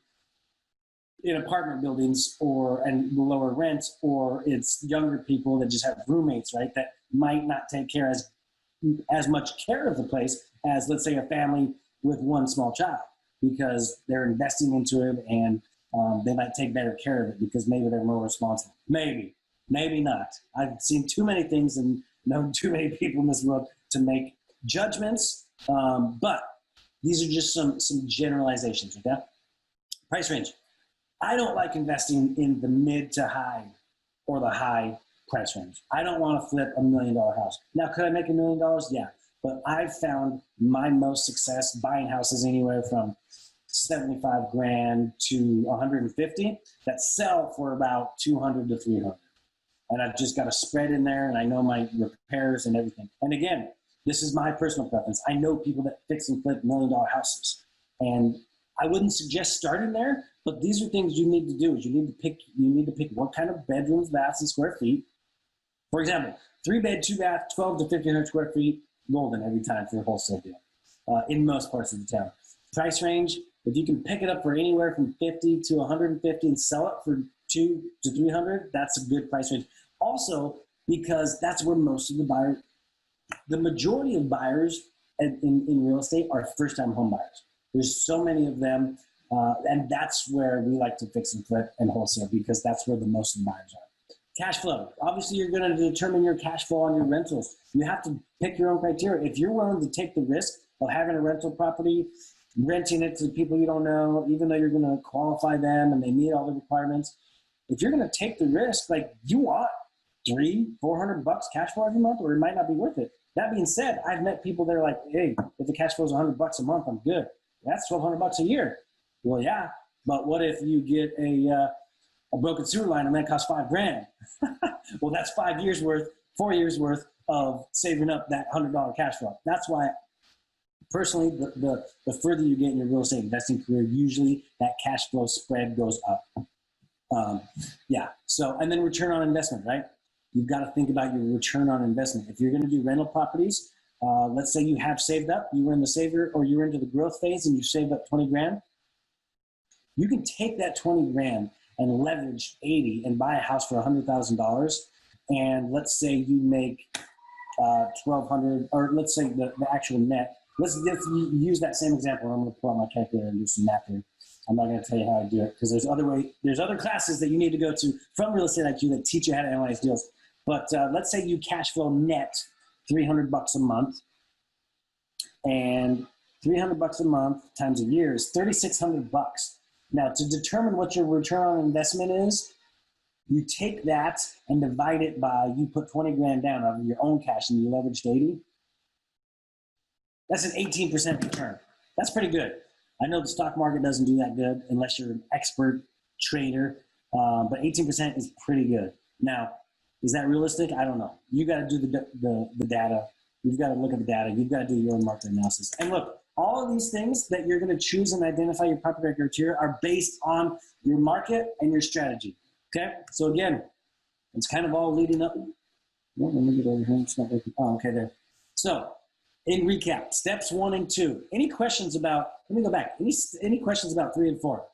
in apartment buildings and lower rent, or it's younger people that just have roommates, right? That might not take care as much care of the place as, let's say, a family with 1 small child, because they're investing into it and they might take better care of it because maybe they're more responsible. Maybe not. I've seen too many things and known too many people in this world to make judgments, but these are just some generalizations, okay? Price range. I don't like investing in the mid to high or the high price range. I don't want to flip $1 million house. Now, could I make $1 million? Yeah. But I've found my most success buying houses anywhere from 75 grand to 150 that sell for about 200 to 300. And I've just got a spread in there, and I know my repairs and everything. And again, this is my personal preference. I know people that fix and flip $1 million houses, and I wouldn't suggest starting there, but these are things you need to do. Is you need to pick what kind of bedrooms, baths, and square feet. For example, 3-bed, 2-bath, 12 to 1,500 square feet, golden every time for a wholesale deal in most parts of the town. Price range, if you can pick it up for anywhere from 50 to 150 and sell it for 200 to 300, that's a good price range. Also, because that's where most of the majority of buyers in real estate are first-time home buyers. There's so many of them, and that's where we like to fix and flip and wholesale, because that's where the most of the buyers are. Cash flow. Obviously, you're going to determine your cash flow on your rentals. You have to pick your own criteria. If you're willing to take the risk of having a rental property, renting it to people you don't know, even though you're going to qualify them and they meet all the requirements, if you're going to take the risk, like, you want $300-400 cash flow every month, or it might not be worth it. That being said, I've met people that are like, hey, if the cash flow is $100 a month, I'm good. That's $1,200 a year. Well, yeah, but what if you get a broken sewer line and that costs $5 grand? Well, that's 5 years worth, 4 years worth of saving up that $100 cash flow. That's why, personally, the further you get in your real estate investing career, usually that cash flow spread goes up. Yeah. So, and then return on investment, right? You've got to think about your return on investment. If you're going to do rental properties, let's say you have saved up, you were in the saver, or you're into the growth phase and you saved up 20 grand. You can take that 20 grand and leverage 80 and buy a house for $100,000. And let's say you make 1,200, or let's say the actual net. Let's use that same example. I'm going to pull out my calculator and do some math here. I'm not going to tell you how to do it, because there's other classes that you need to go to from Real Estate IQ that teach you how to analyze deals. But let's say you cash flow net $300 a month, and $300 a month times a year is $3,600. Now, to determine what your return on investment is, you take that and divide it by, you put 20 grand down out of your own cash and you leveraged 80. That's an 18% return. That's pretty good. I know the stock market doesn't do that good unless you're an expert trader, but 18% is pretty good. Now, is that realistic? I don't know. You got to do the data You've got to look at the data. You've got to do your own market analysis. And look, all of these things that you're going to choose and identify your property criteria are based on your market and your strategy. Okay? So again, it's kind of all leading up. Well, let me get over here. It's not working. Oh, okay, there. So, in recap, steps 1 and 2. Any questions about, let me go back. Any questions about 3 and 4?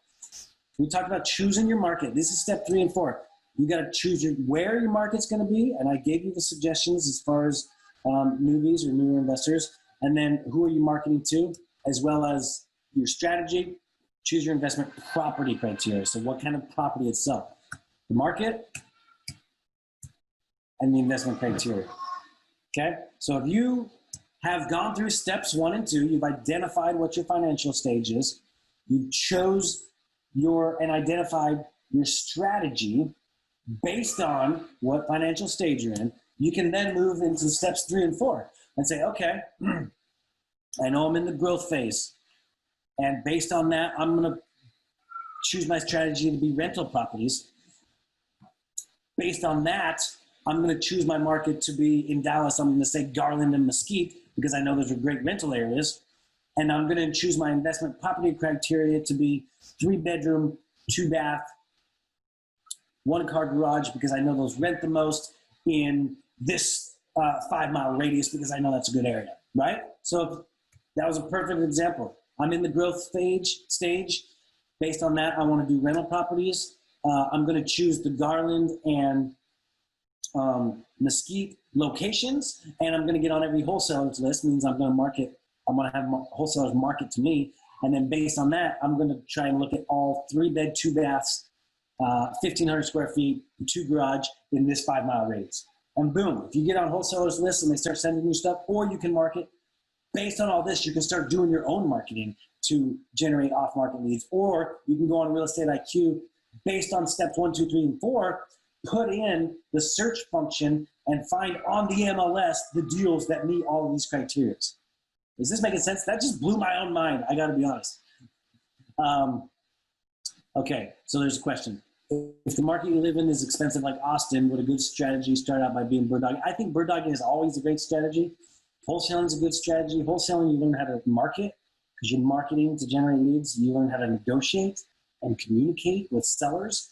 We talked about choosing your market. This is step 3 and 4. You got to choose where your market's going to be, and I gave you the suggestions as far as newbies or newer investors, and then who are you marketing to, as well as your strategy. Choose your investment property criteria. So what kind of property itself? The market and the investment criteria. Okay? So if you have gone through steps 1 and 2, you've identified what your financial stage is, you chose and identified your strategy based on what financial stage you're in, you can then move into steps 3 and 4 and say, okay, I know I'm in the growth phase. And based on that, I'm going to choose my strategy to be rental properties. Based on that, I'm going to choose my market to be in Dallas. I'm going to say Garland and Mesquite because I know those are great rental areas. And I'm going to choose my investment property criteria to be 3-bedroom, 2-bath, 1-car garage because I know those rent the most in this 5-mile radius because I know that's a good area, right? So that was a perfect example. I'm in the growth stage. Based on that, I want to do rental properties. I'm going to choose the Garland and Mesquite locations, and I'm going to get on every wholesaler's list. Means I'm going to market. I'm going to have wholesalers market to me, and then based on that, I'm going to try and look at all 3-bed, 2-baths, 1,500 square feet, 2 garage in this 5-mile radius. And boom, if you get on wholesalers lists and they start sending you stuff, or you can market based on all this, you can start doing your own marketing to generate off-market leads, or you can go on Real Estate IQ based on steps 1, 2, 3, and 4. Put in the search function and find on the MLS the deals that meet all of these criteria. Is this making sense? That just blew my own mind. I got to be honest. Okay, so there's a question. If the market you live in is expensive like Austin, would a good strategy start out by being bird dogging? I think bird dogging is always a great strategy. Wholesaling is a good strategy. Wholesaling, you learn how to market because you're marketing to generate leads. You learn how to negotiate and communicate with sellers,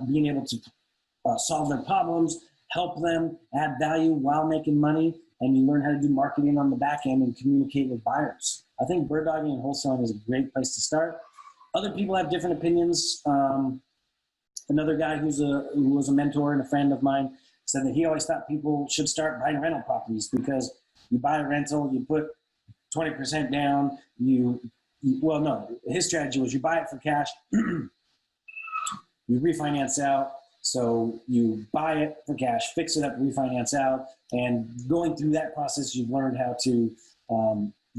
being able to solve their problems, help them, add value while making money, and you learn how to do marketing on the back end and communicate with buyers. I think bird dogging and wholesaling is a great place to start. Other people have different opinions. Another guy who was a mentor and a friend of mine said that he always thought people should start buying rental properties because you buy a rental, you put 20% down, well, no, his strategy was you buy it for cash, you refinance out. So you buy it for cash, fix it up, refinance out, and going through that process, you've learned how to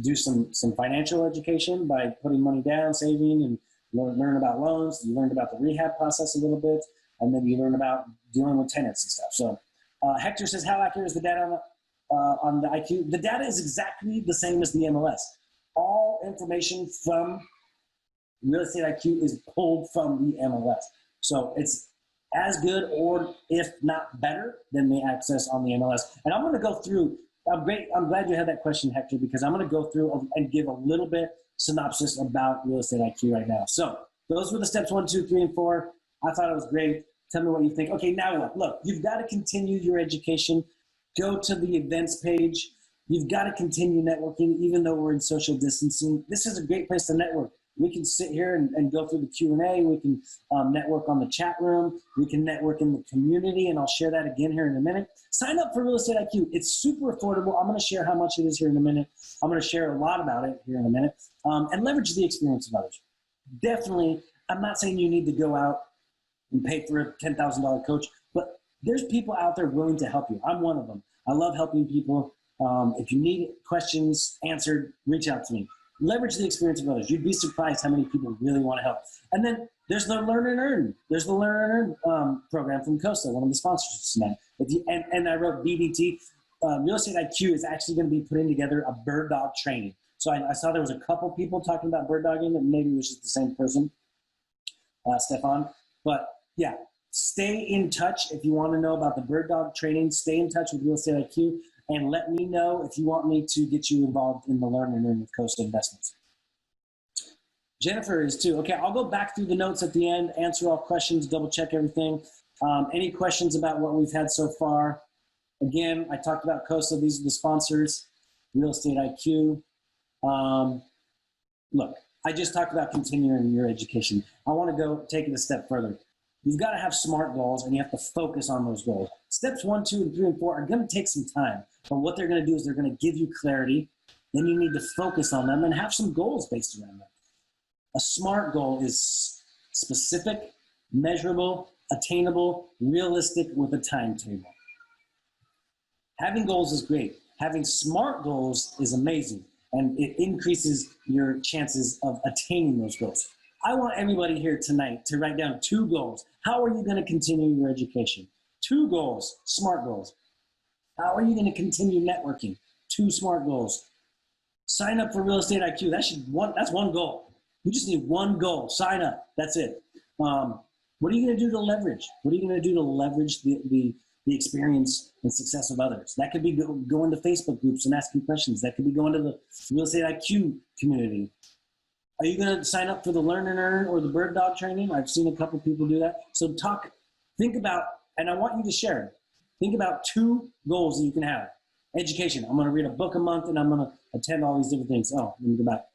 do some financial education by putting money down, saving, and learn about loans. You learned about the rehab process a little bit, and then you learn about dealing with tenants and stuff. So Hector says, how accurate is the data on the IQ? The data is exactly the same as the MLS. All information from Real Estate IQ is pulled from the MLS. So it's as good, or if not better, than the access on the MLS. And I'm going to go through. I'm glad you had that question, Hector, because I'm going to go through and give a little bit synopsis about Real Estate IQ right now. So those were the steps 1, 2, 3, and 4. I thought it was great. Tell me what you think. Okay, now what? Look, you've got to continue your education. Go to the events page. You've got to continue networking, even though we're in social distancing. This is a great place to network. We can sit here and go through the Q&A. We can network on the chat room. We can network in the community, and I'll share that again here in a minute. Sign up for Real Estate IQ. It's super affordable. I'm going to share how much it is here in a minute. I'm going to share a lot about it here in a minute, and leverage the experience of others. Definitely, I'm not saying you need to go out and pay for a $10,000 coach, but there's people out there willing to help you. I'm one of them. I love helping people. If you need questions answered, reach out to me. Leverage the experience of others. You'd be surprised how many people really want to help. And then there's the Learn and Earn. There's the Learn and Earn program from Costa, one of the sponsors tonight. And I wrote BDT. Real Estate IQ is actually going to be putting together a bird dog training. So I saw there was a couple people talking about bird dogging, and maybe it was just the same person, Stefan. But yeah, stay in touch if you want to know about the bird dog training. Stay in touch with Real Estate IQ. and let me know if you want me to get you involved in the Learn and Earn with Costa Investments. Jennifer is too. Okay, I'll go back through the notes at the end, answer all questions, double check everything. Any questions about what we've had so far? Again, I talked about Costa. These are the sponsors, Real Estate IQ. Look, I just talked about continuing your education. I want to go take it a step further. You've got to have SMART goals, and you have to focus on those goals. Steps 1, 2, and 3, and 4 are going to take some time. But what they're going to do is they're going to give you clarity. Then you need to focus on them and have some goals based around them. A SMART goal is specific, measurable, attainable, realistic with a timetable. Having goals is great. Having SMART goals is amazing, and it increases your chances of attaining those goals. I want everybody here tonight to write down 2 goals. How are you going to continue your education? 2 goals, SMART goals. How are you going to continue networking? 2 SMART goals. Sign up for Real Estate IQ. That's one goal. You just need 1 goal. Sign up. That's it. What are you going to do to leverage? What are you going to do to leverage the experience and success of others? That could be going to Facebook groups and asking questions. That could be going to the Real Estate IQ community. Are you going to sign up for the Learn and Earn or the Bird Dog training? I've seen a couple people do that. So think about, and I want you to share. Think about 2 goals that you can have. Education. I'm going to read a book a month, and I'm going to attend all these different things. Oh, let me go back.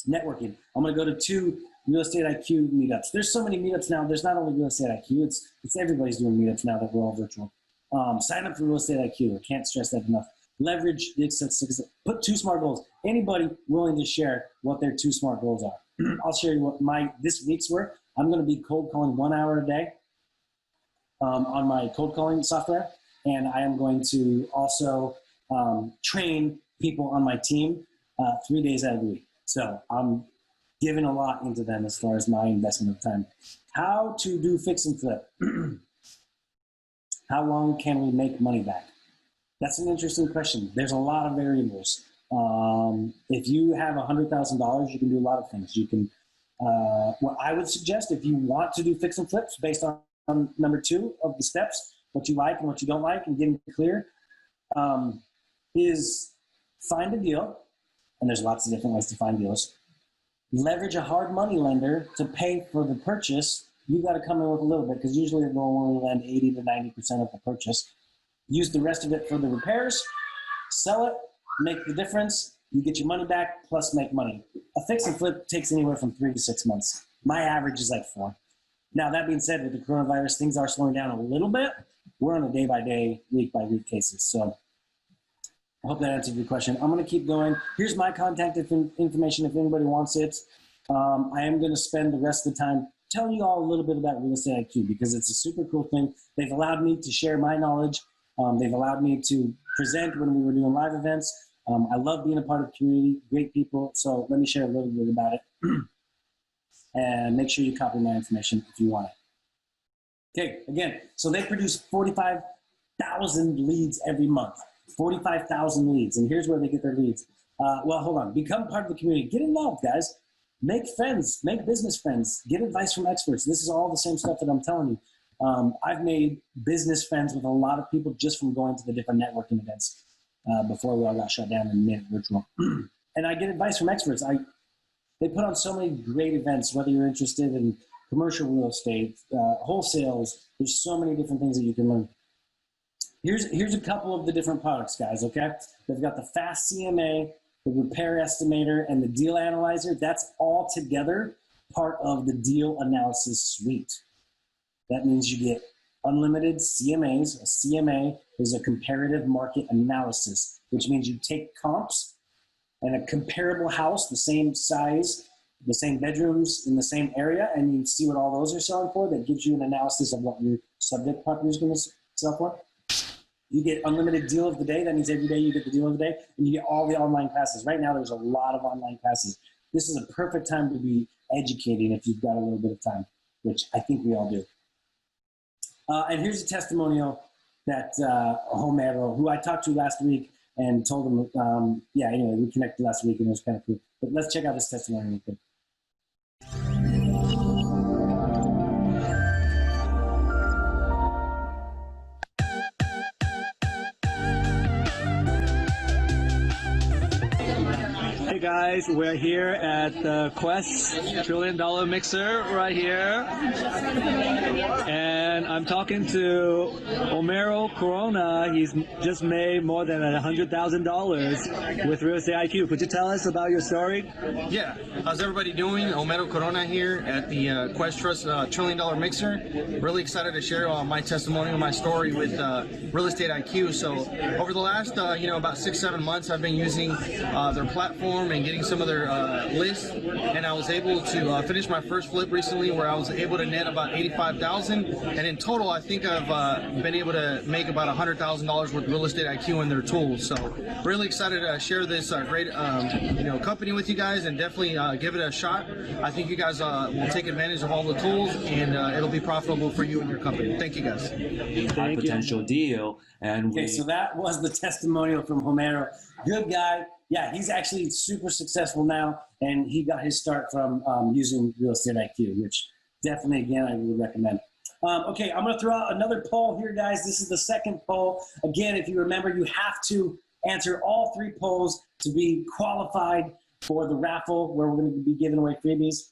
Networking. I'm going to go to 2 Real Estate IQ meetups. There's so many meetups now. There's not only Real Estate IQ. It's everybody's doing meetups now that we're all virtual. Sign up for Real Estate IQ. I can't stress that enough. Leverage the success. Put 2 SMART goals. Anybody willing to share what their 2 SMART goals are? I'll share you what this week's were. I'm going to be cold calling 1 hour a day on my cold calling software, and I am going to also train people on my team 3 days out of the week. So I'm giving a lot into them as far as my investment of time. How to do fix and flip. How long can we make money back? That's an interesting question. There's a lot of variables. If you have $100,000, you can do a lot of things. You can, what I would suggest, if you want to do fix and flips based on number 2 of the steps, what you like and what you don't like, and getting clear, is find a deal, and there's lots of different ways to find deals. Leverage a hard money lender to pay for the purchase. You've got to come in with a little bit, because usually they'll only lend 80 to 90% of the purchase. Use the rest of it for the repairs, sell it, make the difference, you get your money back, plus make money. A fix and flip takes anywhere from 3 to 6 months. My average is like 4. Now, that being said, with the coronavirus, things are slowing down a little bit. We're on a day-by-day, week-by-week cases. So I hope that answered your question. I'm going to keep going. Here's my contact information if anybody wants it. I am going to spend the rest of the time telling you all a little bit about Real Estate IQ, because it's a super cool thing. They've allowed me to share my knowledge. They've allowed me to present when we were doing live events. I love being a part of the community, great people. So let me share a little bit about it. And make sure you copy my information if you want it. Okay, again, so they produce 45,000 leads every month. 45,000 leads. And here's where they get their leads. Well, hold on. Become part of the community. Get involved, guys. Make friends. Make business friends. Get advice from experts. This is all the same stuff that I'm telling you. I've made business friends with a lot of people just from going to the different networking events before we all got shut down and made it virtual. And I get advice from experts. They put on so many great events, whether you're interested in commercial real estate, wholesales. There's so many different things that you can learn. Here's a couple of the different products, guys, okay? They've got the Fast CMA, the Repair Estimator, and the Deal Analyzer. That's all together part of the Deal Analysis Suite. That means you get unlimited CMAs. A CMA is a comparative market analysis, which means you take comps and a comparable house, the same size, the same bedrooms in the same area, and you see what all those are selling for. That gives you an analysis of what your subject property is going to sell for. You get unlimited deal of the day. That means every day you get the deal of the day, and you get all the online classes. Right now, there's a lot of online classes. This is a perfect time to be educating if you've got a little bit of time, which I think we all do. And here's a testimonial that Home Arrow, who I talked to last week and told him, yeah, anyway, we connected last week and it was kind of cool. But let's check out this testimonial real quick.
Hi guys, we're here at the Quest $1 trillion mixer right here, and I'm talking to Homero Corona. He's just made more than $100,000 with Real Estate IQ. Could you tell us about your story?
Yeah, how's everybody doing? Homero Corona here at the Quest Trust $1 trillion mixer. Really excited to share my testimonial, my story with Real Estate IQ. So over the last, about 6-7 months, I've been using their platform and getting some of their lists, and I was able to finish my first flip recently, where I was able to net about $85,000, and in total, I think I've been able to make about $100,000 with Real Estate IQ and their tools. So really excited to share this great, company with you guys, and definitely give it a shot. I think you guys will take advantage of all the tools, and it'll be profitable for you and your company. Thank you guys.
High potential deal, and
Okay, so that was the testimonial from Homero. Good guy. Yeah, he's actually super successful now, and he got his start from using Real Estate IQ, which definitely, again, I would recommend. Okay, I'm going to throw out another poll here, guys. This is the second poll. Again, if you remember, you have to answer all 3 polls to be qualified for the raffle where we're going to be giving away freebies.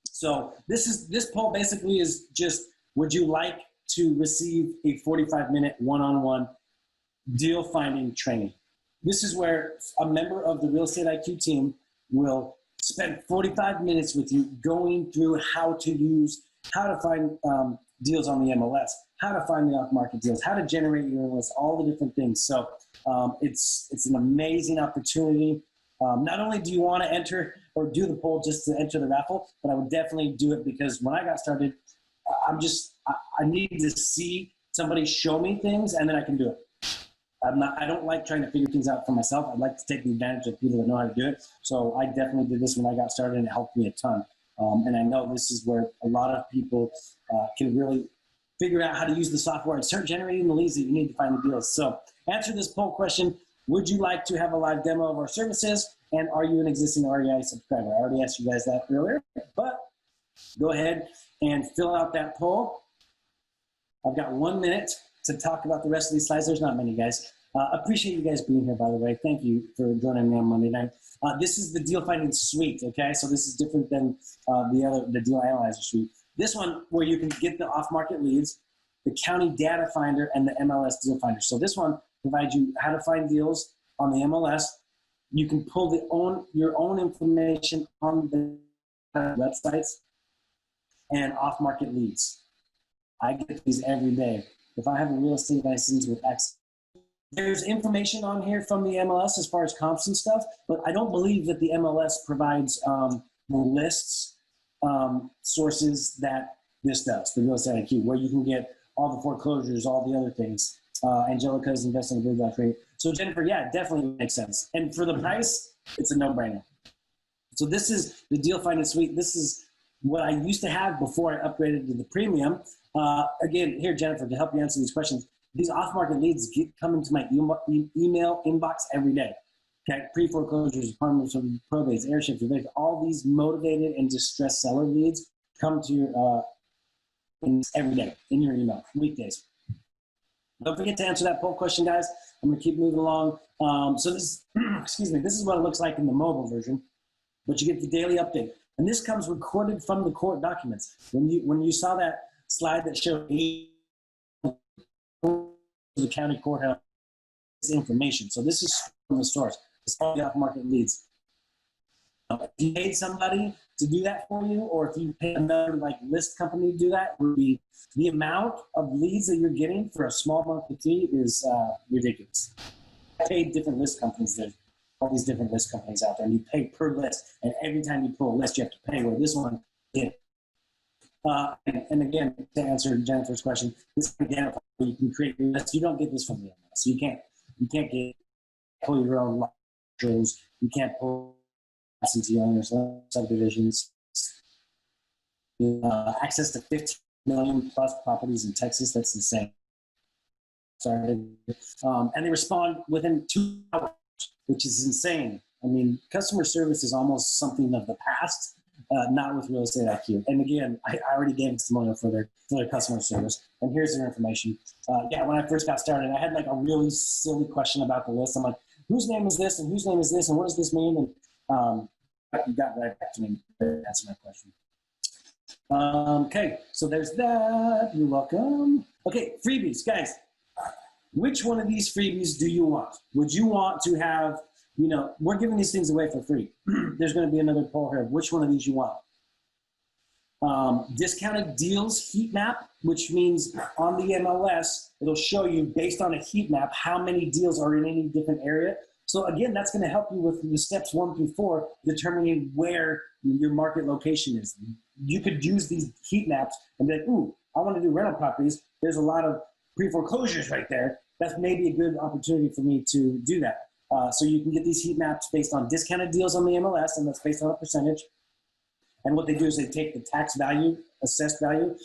So this poll basically is just, would you like to receive a 45-minute one-on-one deal finding training? This is where a member of the Real Estate IQ team will spend 45 minutes with you going through how to find deals on the MLS, how to find the off-market deals, how to generate your list, all the different things. So it's an amazing opportunity. Not only do you want to enter or do the poll just to enter the raffle, but I would definitely do it because when I got started, I need to see somebody show me things and then I can do it. I don't like trying to figure things out for myself. I'd like to take advantage of people that know how to do it. So I definitely did this when I got started, and it helped me a ton. And I know this is where a lot of people can really figure out how to use the software and start generating the leads that you need to find the deals. So answer this poll question. Would you like to have a live demo of our services? And are you an existing REI subscriber? I already asked you guys that earlier, but go ahead and fill out that poll. I've got 1 minute to talk about the rest of these slides. There's not many, guys. Appreciate you guys being here, by the way. Thank you for joining me on Monday night. This is the Deal Finding Suite, okay? So this is different than the Deal Analyzer Suite. This one, where you can get the off-market leads, the county data finder, and the MLS deal finder. So this one provides you how to find deals on the MLS. You can pull your own information on the websites and off-market leads. I get these every day. If I have a real estate license with X, there's information on here from the MLS as far as comps and stuff, but I don't believe that the MLS provides the lists, sources that this does, the Real Estate IQ, where you can get all the foreclosures, all the other things. Angelica's investing in Blue.Trade. So Jennifer, yeah, it definitely makes sense. And for the price, it's a no-brainer. So this is the Deal Finding Suite. This is what I used to have before I upgraded to the premium. Again, here, Jennifer, to help you answer these questions, these off-market leads come into my email inbox every day. Okay, pre-foreclosures, apartments, probates, airships, all these motivated and distressed seller leads come to your every day in your email, weekdays. Don't forget to answer that poll question, guys. I'm going to keep moving along. So this, excuse me, this is what it looks like in the mobile version, but you get the daily update. And this comes recorded from the court documents. When you saw that slide that showed the county courthouse information. So this is from the source. It's all the off-market leads. If you paid somebody to do that for you, or if you pay another list company to do that, would be the amount of leads that you're getting for a small monthly fee is ridiculous. I paid different list companies. There's all these different list companies out there, and you pay per list. And every time you pull a list, you have to pay. Where this one did. And again, to answer Jennifer's question, this identifier you can create your list. You don't get this from the MLS. So you can't pull your own shows. You can't pull absentee owners, subdivisions. Access to 15 million plus properties in Texas. That's insane. And they respond within 2 hours, which is insane. I mean, customer service is almost something of the past. Not with Real Estate IQ. And again, I already gave testimonial for their customer service. And here's their information. Yeah, when I first got started, I had a really silly question about the list. I'm like, whose name is this and whose name is this and what does this mean? You got right back to me to answer my question. Okay, so there's that. You're welcome. Okay, freebies, guys. Which one of these freebies do you want? Would you want to have, we're giving these things away for free. There's going to be another poll here of which one of these you want. Discounted deals heat map, which means on the MLS, it'll show you based on a heat map how many deals are in any different area. So again, that's going to help you with the steps 1 through 4, determining where your market location is. You could use these heat maps and be like, ooh, I want to do rental properties. There's a lot of pre-foreclosures right there. That's maybe a good opportunity for me to do that. So you can get these heat maps based on discounted deals on the MLS, and that's based on a percentage. And what they do is they take the tax value, assessed value,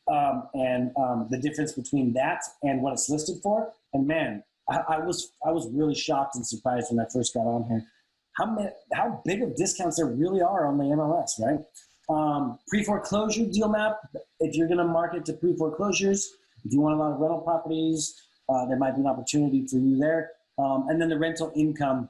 and the difference between that and what it's listed for. And man, I was really shocked and surprised when I first got on here how big of discounts there really are on the MLS, right? Pre-foreclosure deal map. If you're going to market to pre-foreclosures, if you want a lot of rental properties, there might be an opportunity for you there. And then the rental income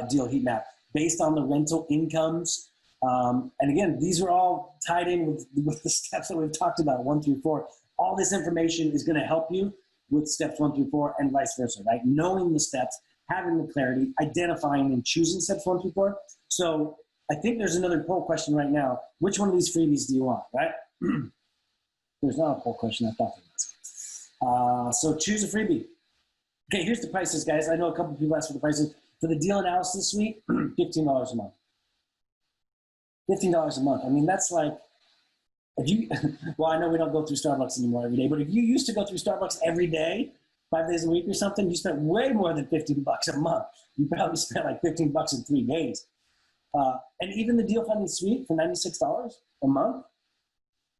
deal heat map based on the rental incomes. And again, these are all tied in with the steps that we've talked about, 1 through 4. All this information is going to help you with steps 1 through 4 and vice versa, right? Knowing the steps, having the clarity, identifying and choosing steps 1 through 4. So I think there's another poll question right now. Which one of these freebies do you want, right? There's not a poll question. I thought there was. So choose a freebie. Okay, here's the prices, guys. I know a couple of people asked for the prices. For the deal analysis suite, $15 a month. $15 a month. I mean, that's like, well, I know we don't go through Starbucks anymore every day, but if you used to go through Starbucks every day, 5 days a week or something, you spent way more than $15 a month. You probably spent like $15 in 3 days. And even the deal funding suite for $96 a month,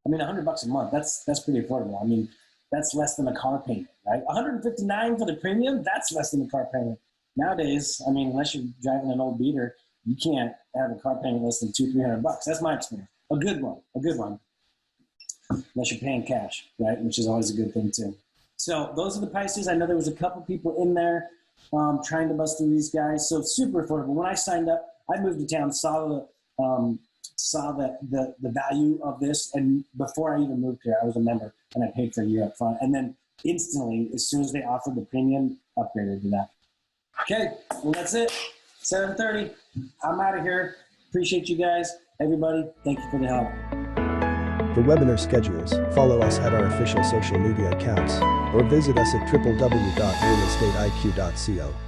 I mean, $100 a month, that's pretty affordable. I mean, that's less than a car payment, right? $159 for the premium, that's less than a car payment. Nowadays, I mean, unless you're driving an old beater, you can't have a car payment less than $200-300. That's my experience. A good one. Unless you're paying cash, right? Which is always a good thing too. So those are the prices. I know there was a couple people in there trying to bust through these guys. So super affordable. When I signed up, I moved to town, saw the value of this, and before I even moved here, I was a member and I paid for a year up front. And then instantly, as soon as they offered the premium, upgraded to that. Okay, well that's it. 7:30. I'm out of here. Appreciate you guys. Everybody, thank you for the help.
For webinar schedules, follow us at our official social media accounts or visit us at www.realestateiq.co.